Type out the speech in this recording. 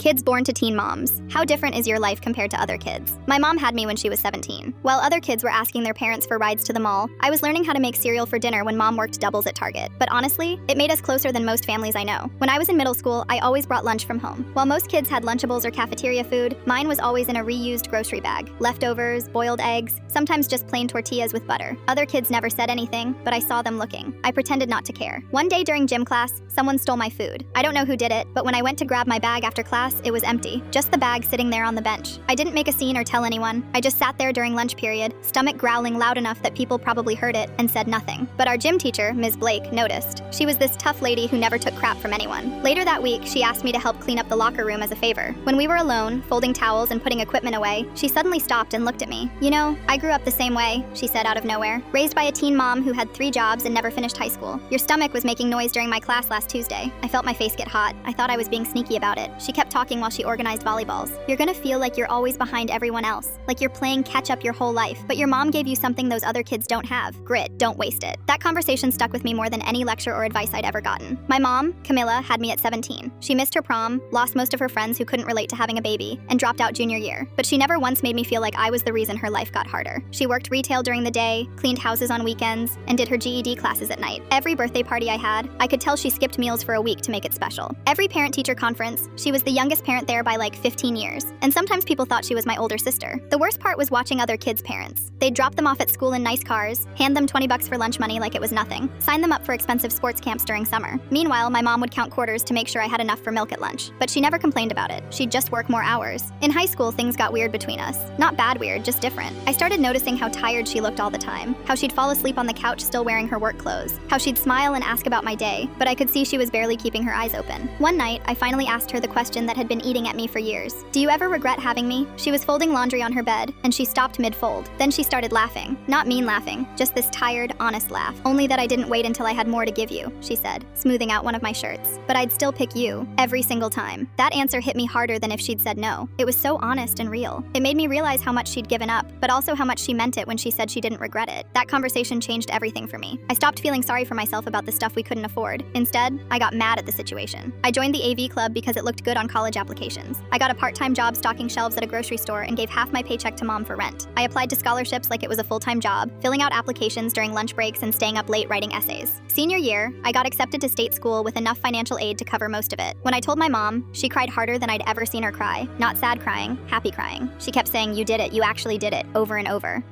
Kids born to teen moms. How different is your life compared to other kids? My mom had me when she was 17. While other kids were asking their parents for rides to the mall, I was learning how to make cereal for dinner when mom worked doubles at Target. But honestly, it made us closer than most families I know. When I was in middle school, I always brought lunch from home. While most kids had Lunchables or cafeteria food, mine was always in a reused grocery bag. Leftovers, boiled eggs, sometimes just plain tortillas with butter. Other kids never said anything, but I saw them looking. I pretended not to care. One day during gym class, someone stole my food. I don't know who did it, but when I went to grab my bag after class, it was empty. Just the bag sitting there on the bench. I didn't make a scene or tell anyone. I just sat there during lunch period, stomach growling loud enough that people probably heard it, and said nothing. But our gym teacher, Ms. Blake, noticed. She was this tough lady who never took crap from anyone. Later that week, she asked me to help clean up the locker room as a favor. When we were alone, folding towels and putting equipment away, she suddenly stopped and looked at me. "You know, I grew up the same way," she said out of nowhere. "Raised by a teen mom who had 3 jobs and never finished high school. Your stomach was making noise during my class last Tuesday. I felt my face get hot. I thought I was being sneaky about it." She kept talking while she organized volleyballs. "You're gonna feel like you're always behind everyone else, like you're playing catch up your whole life, but your mom gave you something those other kids don't have. Grit, don't waste it." That conversation stuck with me more than any lecture or advice I'd ever gotten. My mom, Camila, had me at 17. She missed her prom, lost most of her friends who couldn't relate to having a baby, and dropped out junior year. But she never once made me feel like I was the reason her life got harder. She worked retail during the day, cleaned houses on weekends, and did her GED classes at night. Every birthday party I had, I could tell she skipped meals for a week to make it special. Every parent-teacher conference, she was the youngest parent there by like 15 years. And sometimes people thought she was my older sister. The worst part was watching other kids' parents. They'd drop them off at school in nice cars, hand them $20 for lunch money like it was nothing, sign them up for expensive sports camps during summer. Meanwhile, my mom would count quarters to make sure I had enough for milk at lunch. But she never complained about it. She'd just work more hours. In high school, things got weird between us. Not bad weird, just different. I started noticing how tired she looked all the time, how she'd fall asleep on the couch still wearing her work clothes, how she'd smile and ask about my day, but I could see she was barely keeping her eyes open. One night, I finally asked her the question that had been eating at me for years. "Do you ever regret having me?" She was folding laundry on her bed, and she stopped mid-fold. Then she started laughing. Not mean laughing, just this tired, honest laugh. "Only that I didn't wait until I had more to give you," she said, smoothing out one of my shirts. "But I'd still pick you, every single time." That answer hit me harder than if she'd said no. It was so honest and real. It made me realize how much she'd given up, but also how much she meant it when she said she didn't regret it. That conversation changed everything for me. I stopped feeling sorry for myself about the stuff we couldn't afford. Instead, I got mad at the situation. I joined the AV club because it looked good on college applications. I got a part-time job stocking shelves at a grocery store and gave half my paycheck to mom for rent. I applied to scholarships like it was a full-time job, filling out applications during lunch breaks and staying up late writing essays. Senior year, I got accepted to state school with enough financial aid to cover most of it. When I told my mom, she cried harder than I'd ever seen her cry. Not sad crying, happy crying. She kept saying, "You did it, you actually did it," over and over.